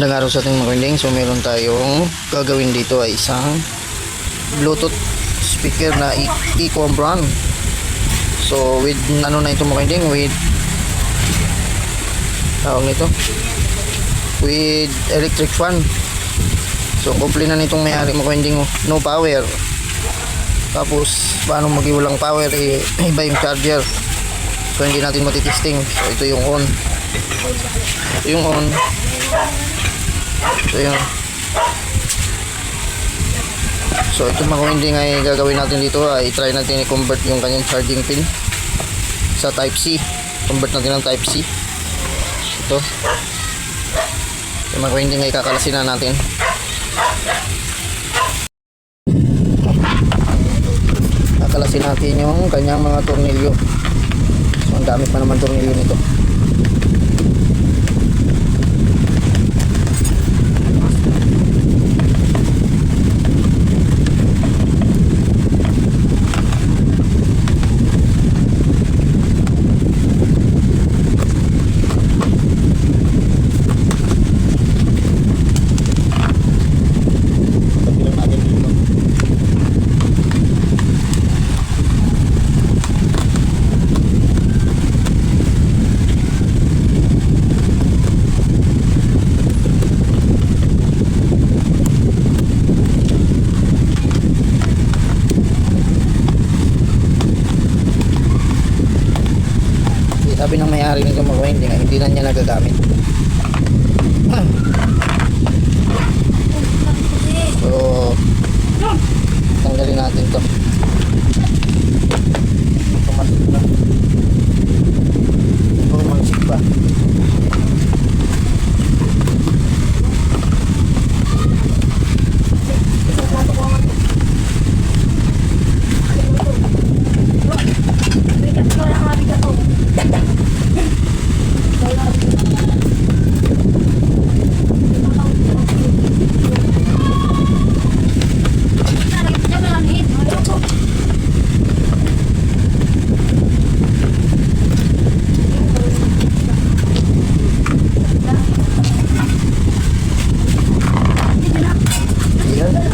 Magandang araw sa ating mga kaibigan. So meron tayong gagawin dito ay isang Bluetooth speaker na Equom brand. So with ano na ito mga kaibigan, with tawag nito, with electric fan. So komple na nitong mayari mga kaibigan, no power. Tapos paano magiwalang power, iba yung charger. So hindi natin matitesting. So ito yung on. Ito yung on. So yun. So ito mga kaibigan ay gagawin natin dito ay try natin i-convert yung kanyang charging pin sa type C. Convert natin ng type C. Ito. So mga kaibigan ay kakalasin na natin. Kakalasin natin yung kanyang mga tornilyo. So ang dami pa naman tornilyo nito. Sabi ng may-ari nito mga kaibigan, hindi na niya nagagamit. So tanggalin natin to. Tumasik na. Tumasik pa.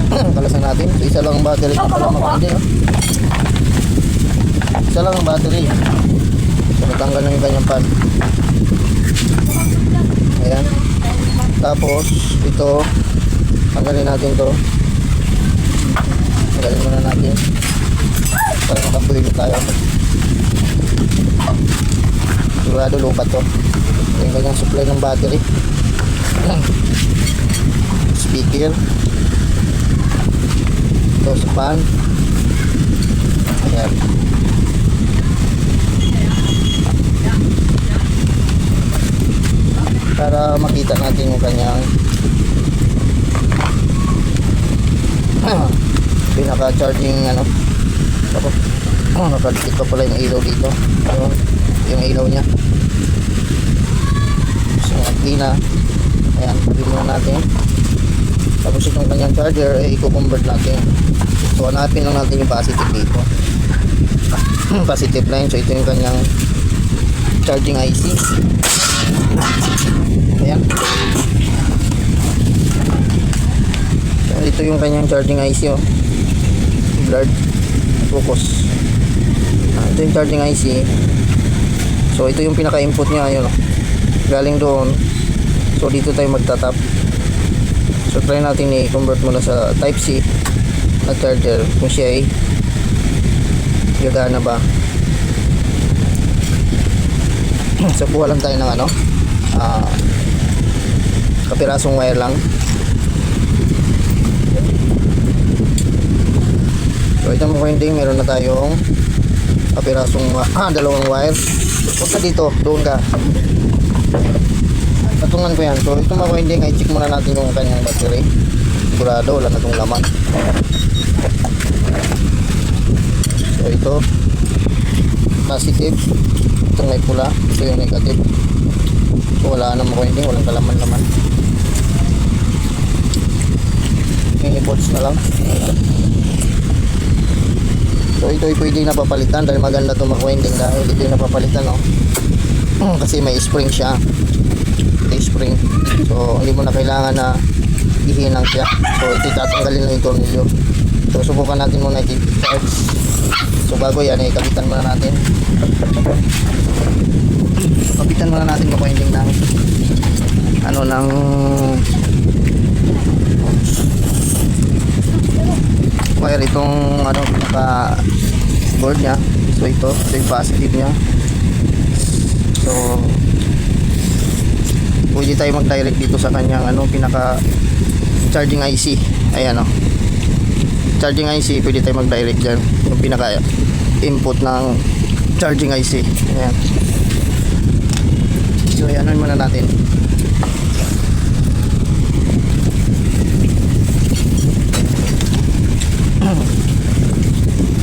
Kalasan natin. So, isa lang ang battery na pala makandi, no? Isa lang ang battery. So natanggal na yung kanyang pan. Ayan. Tapos ito tanggalin natin to. Tanggalin muna natin para makapulo tayo. Sigurado lupat to. Ito yung kanyang supply ng battery. Speaker. Ito sa pan. Ayan. Para makita natin yung kanyang pinaka-charging ano. Tapos nakadikit pa pala yung ilaw dito. Ayun, yung ilaw niya. So clean na. Ayan, pagin muna natin. Tapos itong kanyang charger ay i-convert natin. So hanapin lang natin yung positive dito. Positive line. So ito yung kanyang charging IC. Ayan. So ito yung kanyang charging IC, oh. Blurred. Focus. Ito yung charging IC. So ito yung pinaka-input niya, ayun, oh. Galing doon. So dito tayo magtatap. So try natin i-convert muna sa type C na charger kung siya ay gagana ba. So kuha lang tayo ng ano, kapirasong wire lang. So ito mo kaibigan, meron na tayong kapirasong dalawang wire. Punta dito, doon ka. Patungan ko yan. So ito mga kaibigan, i-check muna natin yung kanyang battery. Sigurado wala na itong laman. So ito positive, itong may pula, ito yung negative. So wala na mga kaibigan, walang kalaman-laman. 20 volts na lang. So ito ay pwede napapalitan dahil maganda itong mga kaibigan, dahil ito yung napapalitan, no? Kasi may spring siya. ito yung spring. So hindi mo na kailangan na ihinang siya. So ito tatanggalin na yung tornilyo. So subukan natin muna i-charge. So bago yan eh, kapitan muna natin. Kapitan muna natin ka-winding ng ano ng wire itong ano naka board nya. So ito yung positive nya. So pwede tayo mag-direct dito sa kanyang ano pinaka charging IC. Ayan o. Charging IC, pwede tayo mag-direct dyan. Yung pinaka input ng charging IC. Ayan. So ayan muna natin.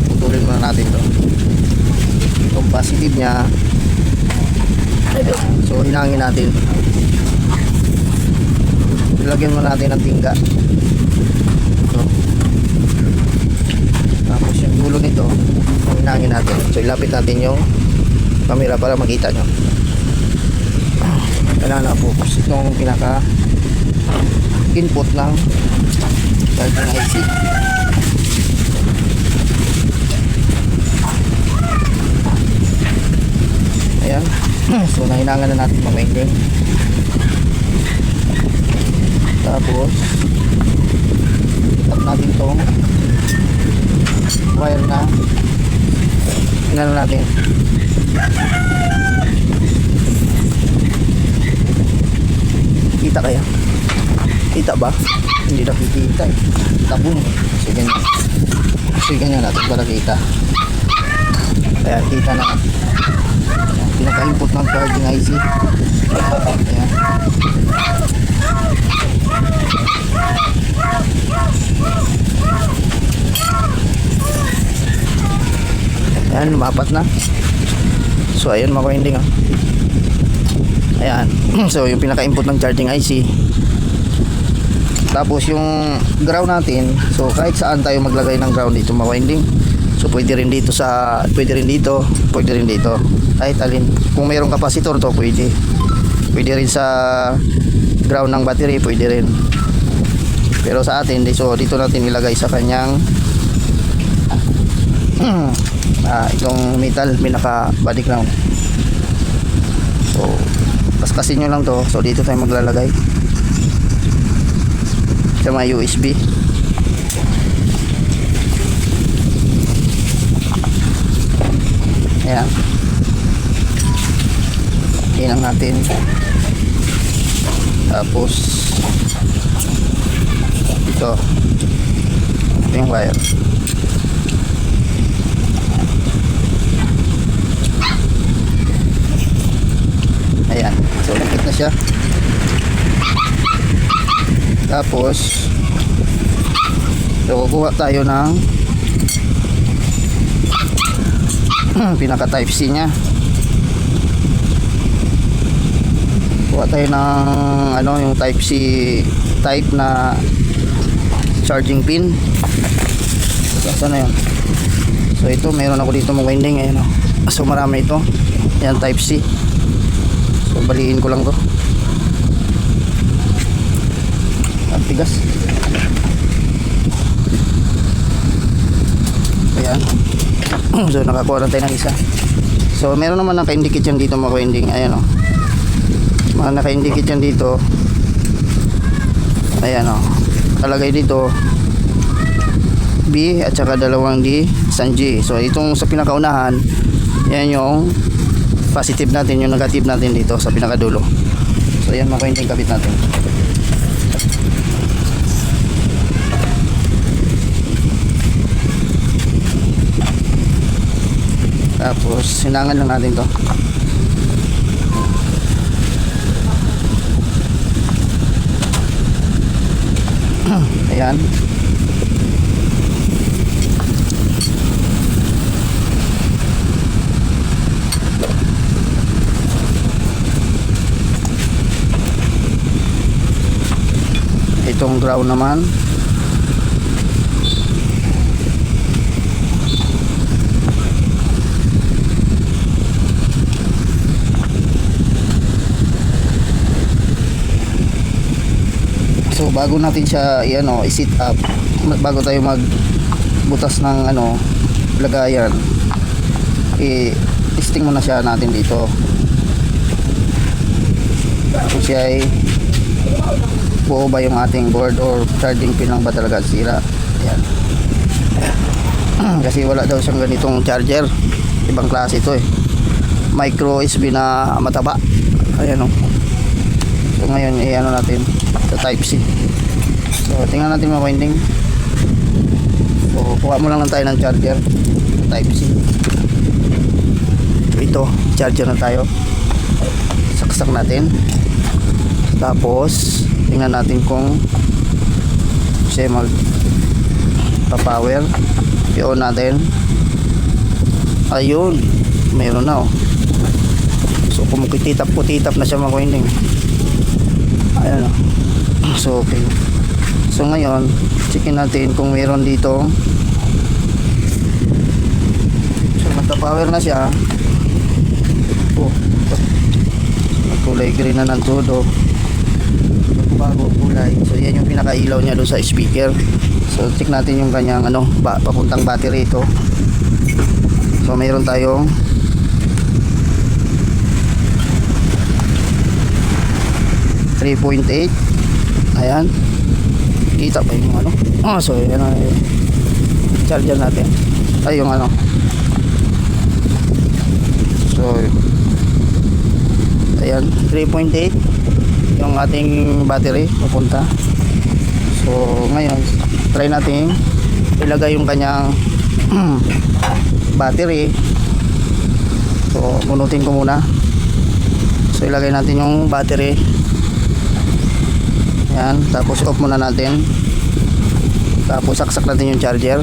Putulin muna natin to. Itong positive nya. So hinangin natin. Ilagyan mo natin ng tingga. So, tapos yung dulo nito hinangin natin. So ilapit natin yung camera para makita nyo. Kailangan na-focus itong pinaka input ng charging IC. Ayan. So nahinangan na natin mamingking. Tapos tap natin itong wire na inano natin. Kita kaya? Kita ba? Hindi nakikita eh. Tapon. So ganyan. So ganyan natin para kita. Kaya kita na. Pinaka-input ng charging IC. Ayan. Ayan, lumapat na. So ayun mga winding oh. Ayan. So yung pinaka-input ng charging IC. Tapos yung ground natin, so kahit saan tayo maglagay ng ground dito mga winding. So pwede rin dito sa, pwede rin dito, pwede rin dito. Kahit alin. Kung mayroong kapasitor to, pwede. Pwede rin sa ground ng battery, pwede rin. Pero sa atin, so dito natin ilagay sa kanyang itong metal, pinaka body ground. So kaskasin nyo lang to. So dito tayo maglalagay sa mga USB. Ayan. Hinang natin. Tapos ito yung wire. Ayan. So dikit na siya. Tapos so kukuha tayo ng pinaka type C nya. Kuha tayo ng ano yung type C type na charging pin. Saan na yun? So ito meron ako dito mga winding. Ayan, oh. So marami ito. Yan type C. So baliin ko lang to. Ang tigas. Ayan. So nakakuha na tayo ng isa. So meron naman naka-indicate yan dito mga winding. Ayan o. Mga naka-indicate yan dito. Ayan o. Talagay dito B at saka dalawang D, isang G. So itong sa pinakaunahan, yan yung positive natin, yung negative natin dito sa pinakadulo. So yan mga winding, kabit natin. Tapos sinangan lang natin to. Ayan. Itong ground naman. bago natin siya i-sit up, bago tayo magbutas ng lagayan, i-testing muna siya natin dito kung siya ay buo ba yung ating board or charging pin lang ba talaga sira. Ayan. Kasi wala daw siyang ganitong charger, ibang klase ito micro USB na mataba. Ayan o. So ngayon natin sa type C. So tingnan natin mga winding. So kuha mo lang tayo ng charger sa type C. So ito, charger na tayo. Saksak natin. Tapos tingnan natin kung siya mag pa-power. I-on natin. Ayun, mayroon na So kumukititap na siya mga winding. Ayan So okay. So ngayon checkin natin kung mayroon dito. So nagka-power na siya. Kulay green na ng todo. Bago kulay. So yan yung pinakailaw niya doon sa speaker. So check natin yung kanyang papuntang battery ito. So mayroon tayong 3.8. Ayan. Kita pa yung so yan na yung charger natin. Ay yung So ayan, 3.8 yung ating battery papunta. So ngayon try natin ilagay yung kanyang battery. So bunutin ko muna. So ilagay natin yung battery. Ayan, tapos off muna natin. Tapos saksak natin yung charger.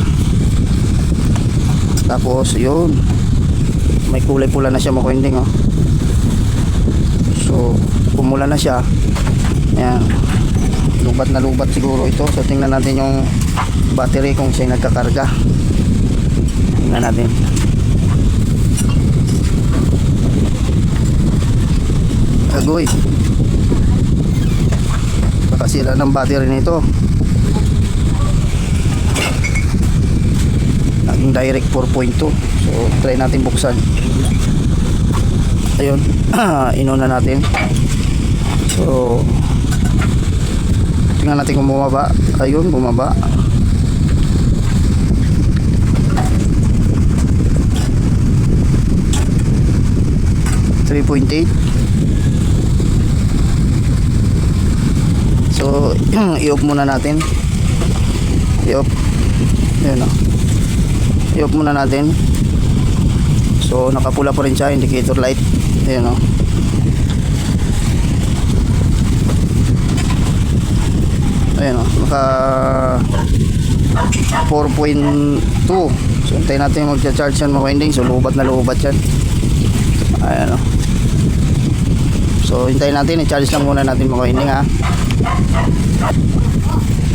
Tapos yun, may kulay pula na siya mga winding So pumula na siya. Ayan, lubat na lubat siguro ito. So tingnan natin yung battery kung siya nagkakarga. Tingnan natin. Agoy, sira ng battery nito. Naging direct 4.2. So try natin buksan. Ayun. Inuna natin. So tingnan natin kung bumaba. Ayun, bumaba. .8. So i-off muna natin. I-off. Ayan I-off muna natin. So nakapula pa rin siya, indicator light. Ayan Ayan naka 4.2. So hintayin natin mag-charge yan mga winding. So lubat na lubat yan. Ayan So hintayin natin, i-charge lang muna natin mga winding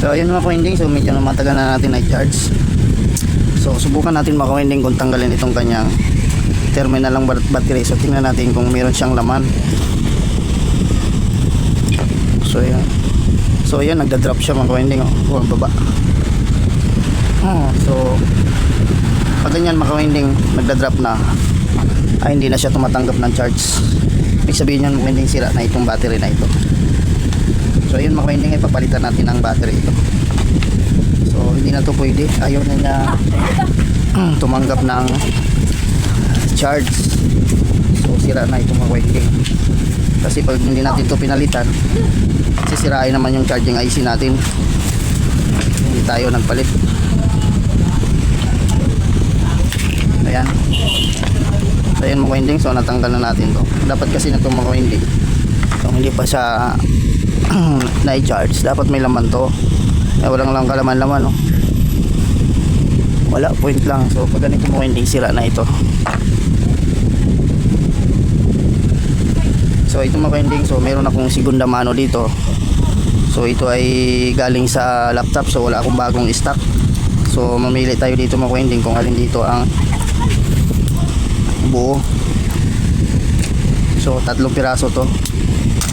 So ayun mga winding, so medyo matagal na natin i-charge. So subukan natin mga winding kung tanggalin itong kanyang terminal ng battery. So tingnan natin kung meron siyang laman. So yan. So yan, nagda-drop siya mga winding baba. So pag ganyan mga winding nagda-drop na, ay hindi na siya tumatanggap ng charge. Ibig sabihin yan mga winding, sira na itong battery na ito. So ayun mga winding, ipapalitan natin ang battery ito. So hindi na to pwede, ayaw na niya tumanggap ng charge. So sira na itong mga winding. Kasi pag hindi natin to pinalitan, sisirain naman yung charging IC natin. Hindi tayo nagpalit. Ayan. So ayan mga winding, so natanggal na natin to. Dapat kasi na itong mga winding, so hindi pa siya na-charge, dapat may laman to. Walang lang kalaman-laman wala, point lang. So pag ganito mga winding, sira na ito. So ito mga winding, so meron akong segunda mano dito. So ito ay galing sa laptop, so wala akong bagong stock. So mamili tayo dito mga winding kung alin dito ang buo. So 3 piraso to.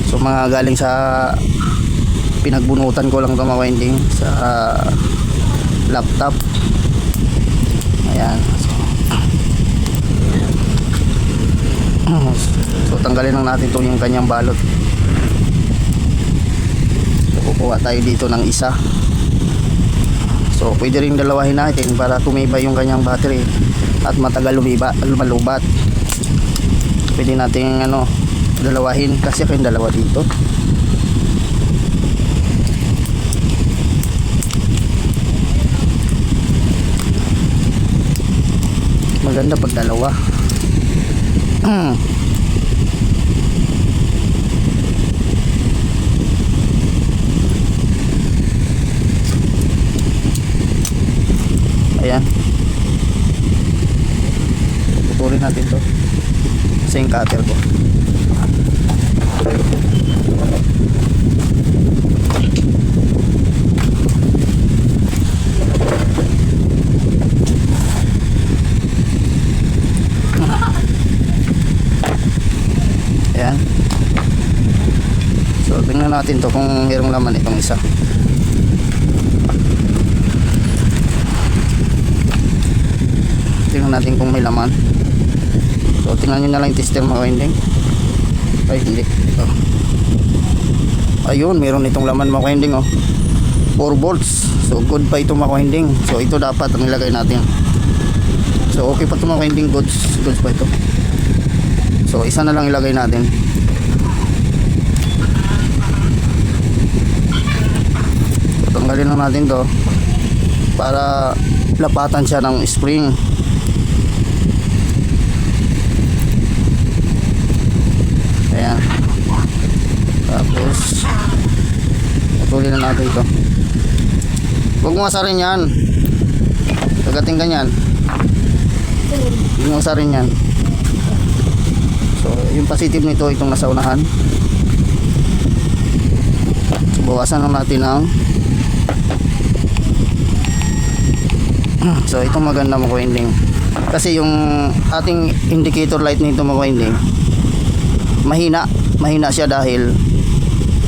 So mga galing sa pinagbunutan ko lang ito mga winding sa laptop. Ayan. So tanggalin lang natin ito yung kanyang balot. So kukuha tayo dito ng isa. So pwede rin dalawahin natin para tumibay yung kanyang battery at matagal lumalubat. Pwede natin dalawahin kasi ako yung dalawa dito. Maganda pag dalawa. Ayan. Putulin natin to kasi yung cutter ko. Ayan. So tingnan natin to kung mayroong laman itong isa. Tingnan natin kung may laman. So tingnan nyo na lang yung tester mga winding. Ay hindi. Ayun, meron itong laman mga winding 4 volts. So good pa ito mga winding. So ito dapat ang ilagay natin. So okay pa ito mga winding. Goods pa ito. So isa na lang ilagay natin. So tanggalin lang natin to para lapatan siya ng spring. Ayan. Tapos patuloy na natin ito. Huwag mo asarin yan. Kagating ganyan. Huwag mo asarin yan. So yung positive nito itong nasa unahan. Bawasan lang natin ang so itong maganda mga winding. Kasi yung ating indicator light nito mga winding mahina siya dahil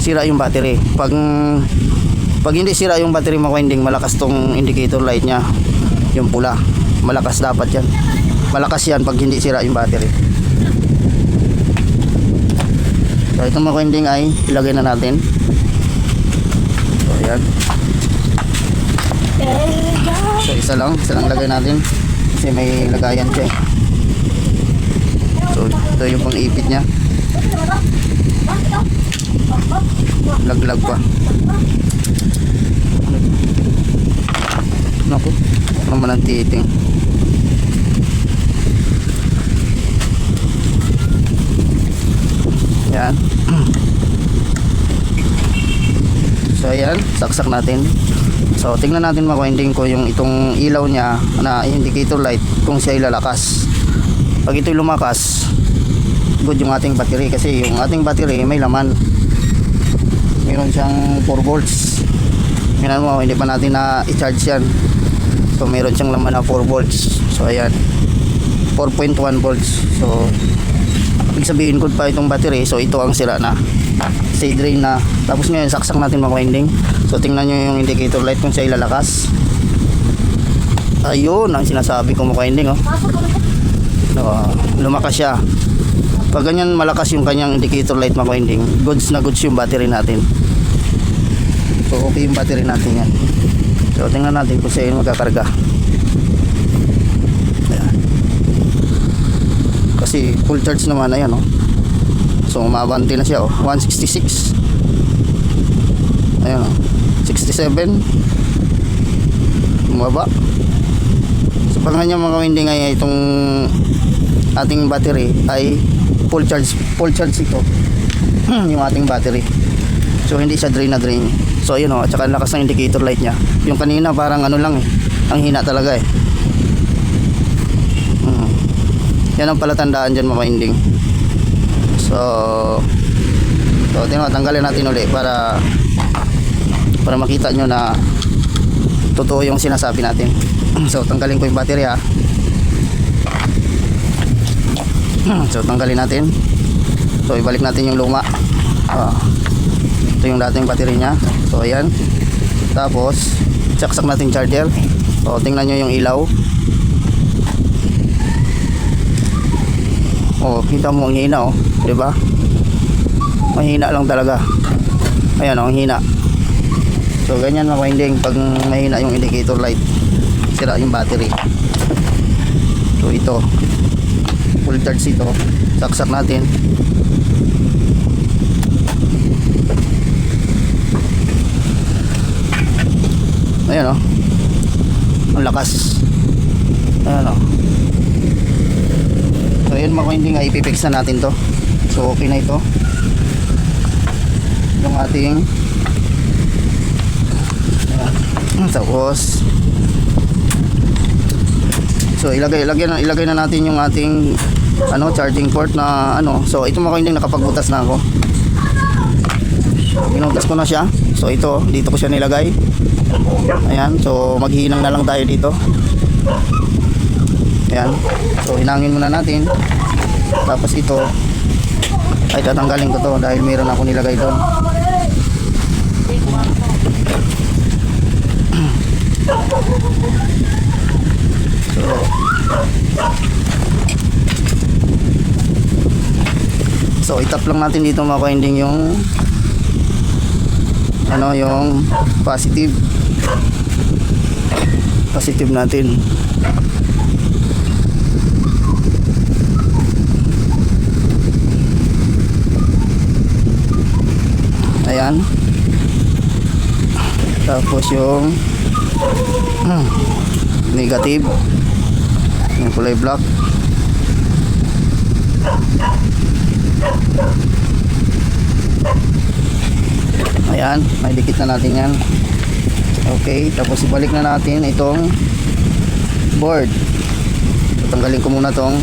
sira yung battery. Pag hindi sira yung battery mga winding, malakas tong indicator light nya, yung pula. Malakas dapat yan. Malakas yan pag hindi sira yung battery. So itong mga winding ay ilagay na natin. So ayan. So isa lang lagay natin kasi may lagayan siya. So ito yung pang ipit nya. Laglag pa. Naku, naman ang titing. Yan. So ayan, saksak natin. So tingnan natin mga winding ko yung itong ilaw niya na indicator light kung siya ilalakas. Pag ito'y lumakas, good yung ating battery kasi yung ating battery may laman. Meron siyang 4 volts. Tingnan mo, hindi pa natin na i-charge yan. So meron siyang laman na 4 volts. So ayan, 4.1 volts. So ibig sabihin good pa itong battery. So ito ang sira na, say drain na. Tapos ngayon saksak natin mga winding. So tingnan nyo yung indicator light kung siya ilalakas. Ayun ang sinasabi ko mga winding So, lumakas siya. Pag ganyan malakas yung kanyang indicator light mga winding, goods na goods yung battery natin. So okay yung battery natin yan. So tingnan natin kung siya yung magkakarga. Ayan. Kasi full charge naman, ayan So umabante na siya 166. Ayan 67. Bumaba. So pag ganyan mga winding ay itong ating battery ay full charge ito. Yung ating battery. So hindi siya drain na drain. So ayun at saka lakas ng indicator light niya. Yung kanina parang lang ang hina talaga Yan ang palatandaan dyan mga winding. So tanggalin natin ulit para makita nyo na totoo yung sinasabi natin. So tanggalin ko yung battery So tanggalin natin. So ibalik natin yung luma. Ito yung dating battery niya. So ayan. Tapos saksak natin charger. So tingnan nyo yung ilaw. Oh, kita mo ang hina, oh, 'di ba? Mahina lang talaga. Ayan, oh, ang hina. So ganyan mga winding pag mahina yung indicator light. Sira yung battery. So ito. Full charge ito. Saksak natin. Ayan, oh. Ang lakas. Ayan, oh. So yun mga winding, ipipix na natin to. So okay na ito. Yung ating tapos so ilagay na natin yung ating charging port na so ito mga winding, nakapagbutas na ako. Binutas ko na siya. So ito, dito ko siya nilagay. Ayan, so maghihinang na lang tayo dito. Ayan, so hinangin muna natin. Tapos ito ay tatanggalin ko to dahil mayroon ako nilagay doon. So itap lang natin dito mga winding yung yung positive natin. Ayan. Tapos yung negative, yung kulay black. Ayan, may dikit na natin yan. Okay, tapos ibalik na natin itong board. Tanggalin ko muna tong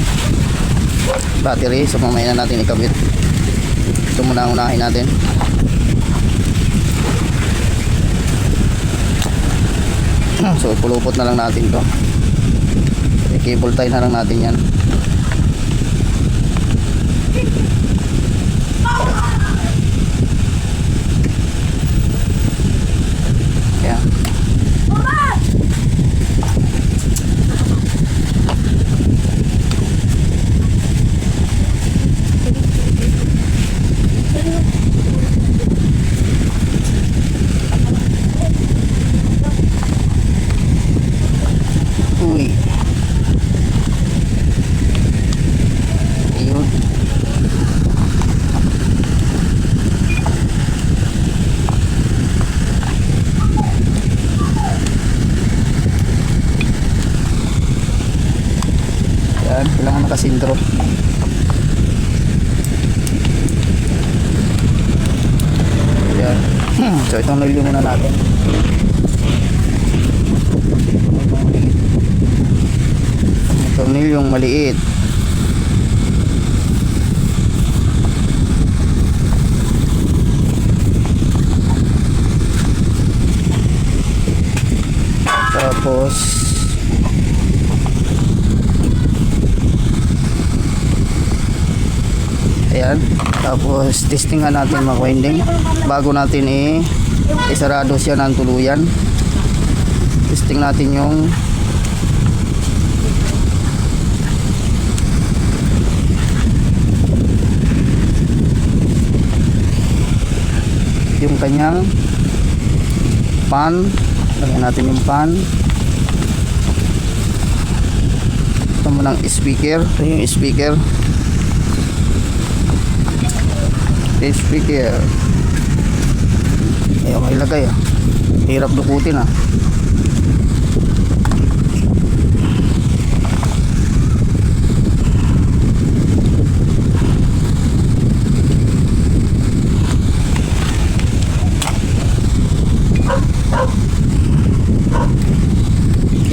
battery, so mamaya na natin ikabit. Ito muna ang unahin natin. So pulupot na lang natin to. I-cable tie na lang natin yan. Ayan. Uy. Ayun. Yan, kailangan nakasintro. Yan. So itong nilyo muna natin. Itong nilyong maliit. Tapos ayan, tapos testingan natin mga winding bago natin isarado siya ng tuluyan. Testing natin yung kanyang pan. Lagyan natin yung pan. Ito mo ng speaker. Ito yung speaker. Ayaw mailagay hirap dukutin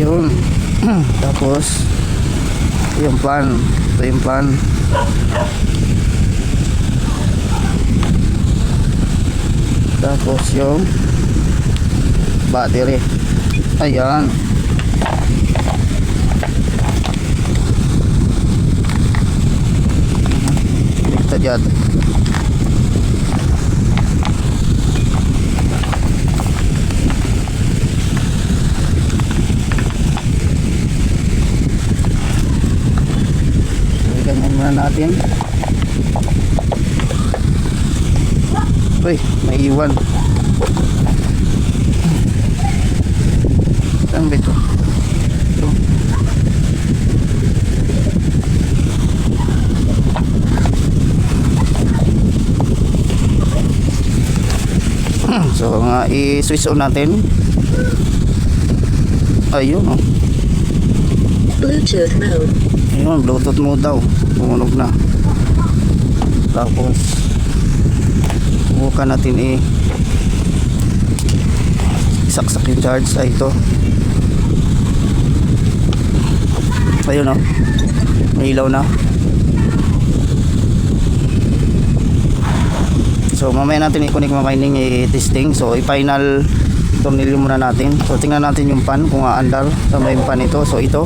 yun. Tapos yung pan, ito yung pan. Tapos yung battery. Ayan. Ito dyan. muna natin. Uy, may iwan. Saan ba ito? Ito. So nga i-switch on natin. Ayun oh. Bluetooth mode. Ayun, Bluetooth mode daw. Tumunog na. Tapos bukan natin saksak yung charge. Ay ito. Ayun oh. May ilaw na. So mamaya natin i-connect mga kaining i-testing. So i-final tornilyo muna natin. So tingnan natin yung pan kung aandar sa may pan ito. So ito.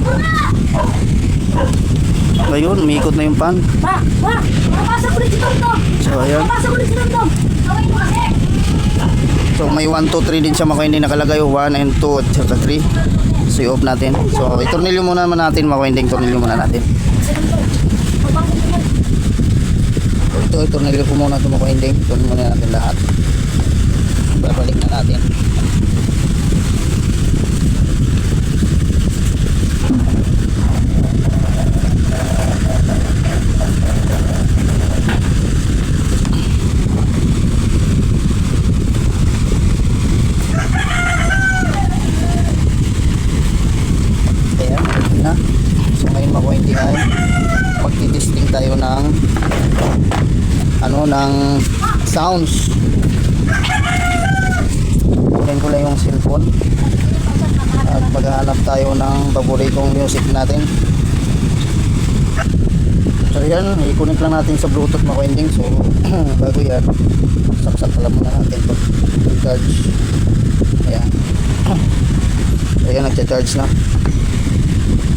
Ayun, umiikot na yung pan. Papasok ulit si Tonton. So ayan. Papasok ulit si Tonton. Gawin mo kasi. So may 1, 2, 3 din siya mga kaining nakalagay. 1 and 2 at saka 3. So i-off natin. So i-tornilyo muna natin mga kaining. Tornilyo muna natin. So ito tornilyo ko muna ito mga kaining. Tornilyo muna natin lahat. Babalik na natin. Na. So ngayon makuwenti ay magti-testing tayo ng ng sounds. Kunin ko lang yung cellphone at maghahanap tayo ng paboritong music natin. So yan, i-connect lang natin sa Bluetooth makuwending. So bago yan, saksak lang muna natin to charge. Ayan. Ayan, nagcha-charge na.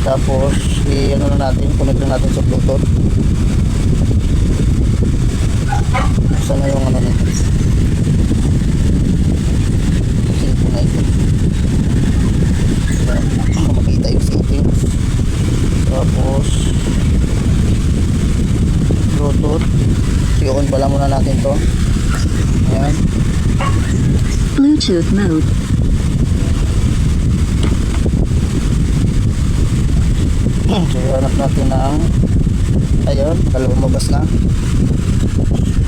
Tapos i-ano na natin, connect na natin sa Bluetooth. Saan na yung ano nito? Cellphone na ito. Makita yung settings. Tapos Bluetooth. I-on pala muna natin to. Ayan. Bluetooth mode. So hanap natin ang ayun, lumabas na.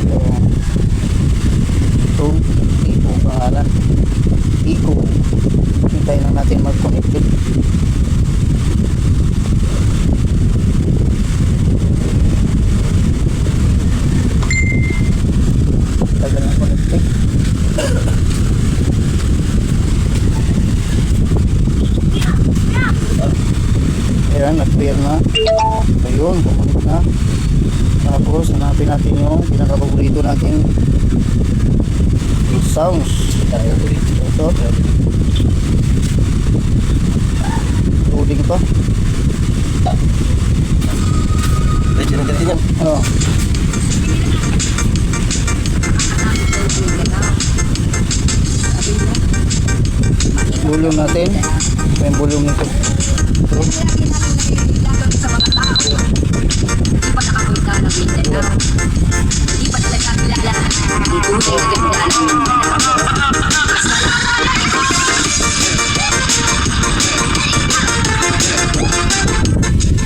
So ito, Pico pangalan. Pico. Hintayin lang natin mag-connected. Tagal na connected. Ayan, nag-clear na. Ayun, pumunit na. Tapos, hanapin natin yung pinakapaborito natin sounds. Ito. Loading pa. Medyo nagkati yan. Oh. Volume natin. Ito yung volume nito.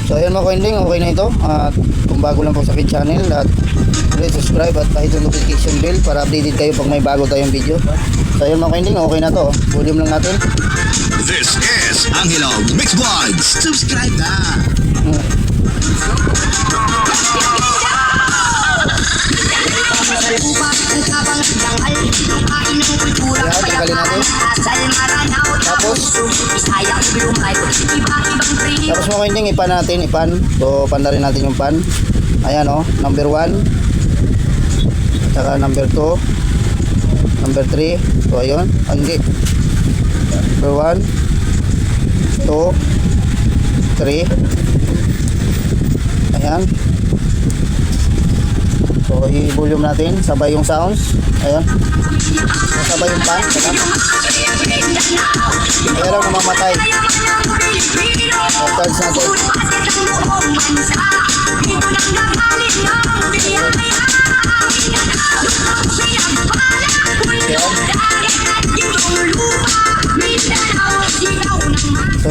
So ayan mga coinling, okay na ito. At kung bago lang po sa akin channel, at please subscribe at pahit yung notification bell para updated kayo pag may bago tayong video. So ayan mga coinling, okay na to. Volume lang natin. This is Angelo Mix Vlogs. Subscribe na. Tanggalin natin. Tapos mga coinling, ipan natin, ipan. So pan na rin natin yung pan. Ayan o, number 1. Saka number 2. Number 3. So ayun, hindi. Number 1, 2, 3. Ayan. So i-volume natin, sabay yung sounds. Ayan. Sabay yung pan. Ayan lang namamatay. So charge natin.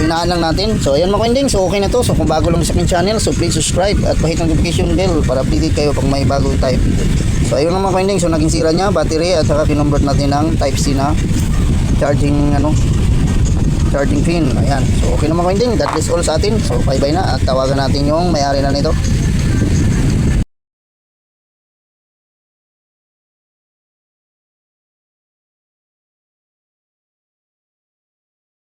hinaan lang natin. So ayan mga koinding, so okay na to. So kung bago lang sa aking channel, so please subscribe at pahit ang notification bell para updated kayo pag may bago tayo video. So ayun lang mga koinding, so naging sira niya, battery at saka kinonvert natin ng type C na charging charging pin. Ayan. So okay na mga koinding, that is all sa atin. So bye bye na at tawagan natin yung may-ari na nito.